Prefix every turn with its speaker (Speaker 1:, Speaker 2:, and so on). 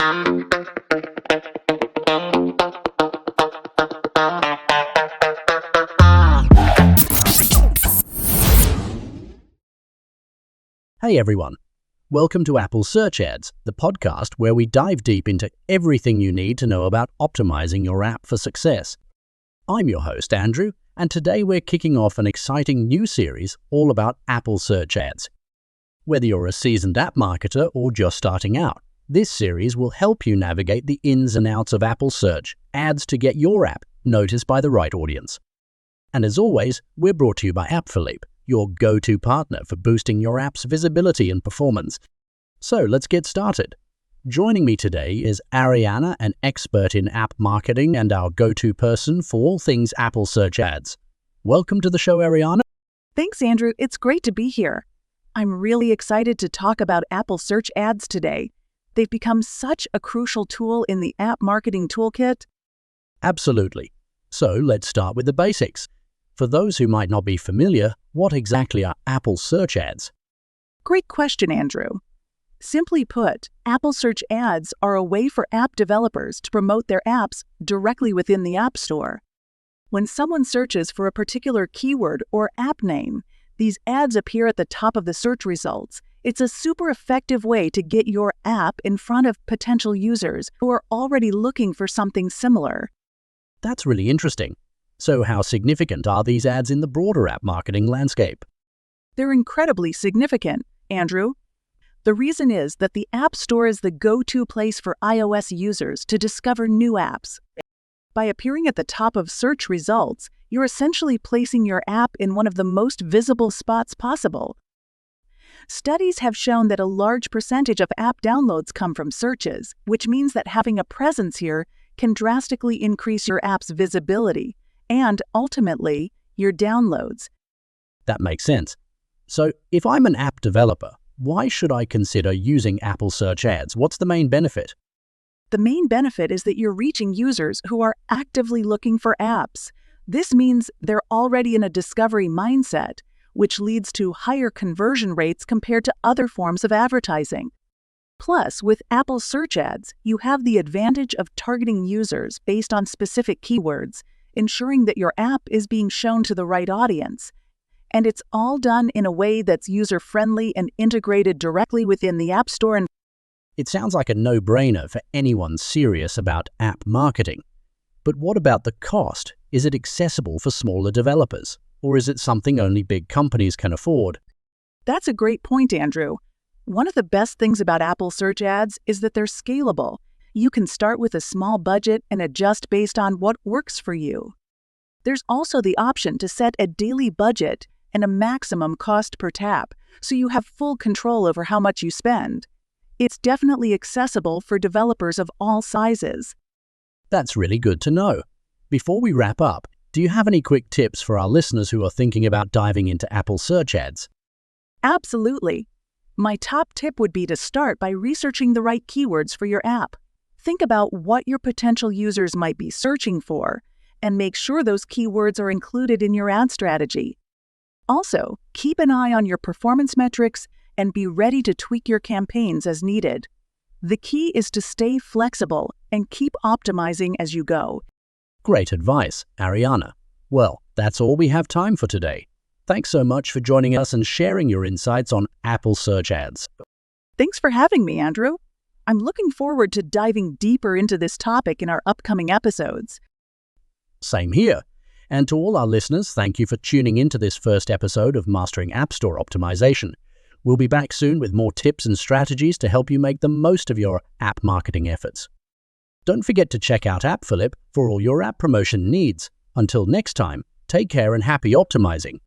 Speaker 1: Hey everyone, welcome to Apple Search Ads, the podcast where we dive deep into everything you need to know about optimizing your app for success. I'm your host, Andrew, and today we're kicking off an exciting new series all about Apple Search Ads. Whether you're a seasoned app marketer or just starting out, this series will help you navigate the ins and outs of Apple Search Ads to get your app noticed by the right audience. And as always, we're brought to you by Shopfillip, your go-to partner for boosting your app's visibility and performance. So let's get started. Joining me today is Ariana, an expert in app marketing and our go-to person for all things Apple Search Ads. Welcome to the show, Ariana.
Speaker 2: Thanks, Andrew. It's great to be here. I'm really excited to talk about Apple Search Ads today. They've become such a crucial tool in the app marketing toolkit.
Speaker 1: Absolutely. So let's start with the basics. For those who might not be familiar, what exactly are Apple Search Ads?
Speaker 2: Great question, Andrew. Simply put, Apple Search Ads are a way for app developers to promote their apps directly within the App Store. When someone searches for a particular keyword or app name, these ads appear at the top of the search results. It's a super effective way to get your app in front of potential users who are already looking for something similar.
Speaker 1: That's really interesting. So how significant are these ads in the broader app marketing landscape?
Speaker 2: They're incredibly significant, Andrew. The reason is that the App Store is the go-to place for iOS users to discover new apps. By appearing at the top of search results, you're essentially placing your app in one of the most visible spots possible. Studies have shown that a large percentage of app downloads come from searches, which means that having a presence here can drastically increase your app's visibility and, ultimately, your downloads.
Speaker 1: That makes sense. So, if I'm an app developer, why should I consider using Apple Search Ads? What's the main benefit?
Speaker 2: The main benefit is that you're reaching users who are actively looking for apps. This means they're already in a discovery mindset, which leads to higher conversion rates compared to other forms of advertising. Plus, with Apple Search Ads, you have the advantage of targeting users based on specific keywords, ensuring that your app is being shown to the right audience. And it's all done in a way that's user-friendly and integrated directly within the App Store.
Speaker 1: It sounds like a no-brainer for anyone serious about app marketing. But what about the cost? Is it accessible for smaller developers? Or is it something only big companies can afford?
Speaker 2: That's a great point, Andrew. One of the best things about Apple Search Ads is that they're scalable. You can start with a small budget and adjust based on what works for you. There's also the option to set a daily budget and a maximum cost per tap, so you have full control over how much you spend. It's definitely accessible for developers of all sizes.
Speaker 1: That's really good to know. Before we wrap up, do you have any quick tips for our listeners who are thinking about diving into Apple Search Ads?
Speaker 2: Absolutely. My top tip would be to start by researching the right keywords for your app. Think about what your potential users might be searching for, and make sure those keywords are included in your ad strategy. Also, keep an eye on your performance metrics and be ready to tweak your campaigns as needed. The key is to stay flexible and keep optimizing as you go.
Speaker 1: Great advice, Ariana. Well, that's all we have time for today. Thanks so much for joining us and sharing your insights on Apple Search Ads.
Speaker 2: Thanks for having me, Andrew. I'm looking forward to diving deeper into this topic in our upcoming episodes.
Speaker 1: Same here. And to all our listeners, thank you for tuning into this first episode of Mastering App Store Optimization. We'll be back soon with more tips and strategies to help you make the most of your app marketing efforts. Don't forget to check out Shopfillip for all your app promotion needs. Until next time, take care and happy optimizing.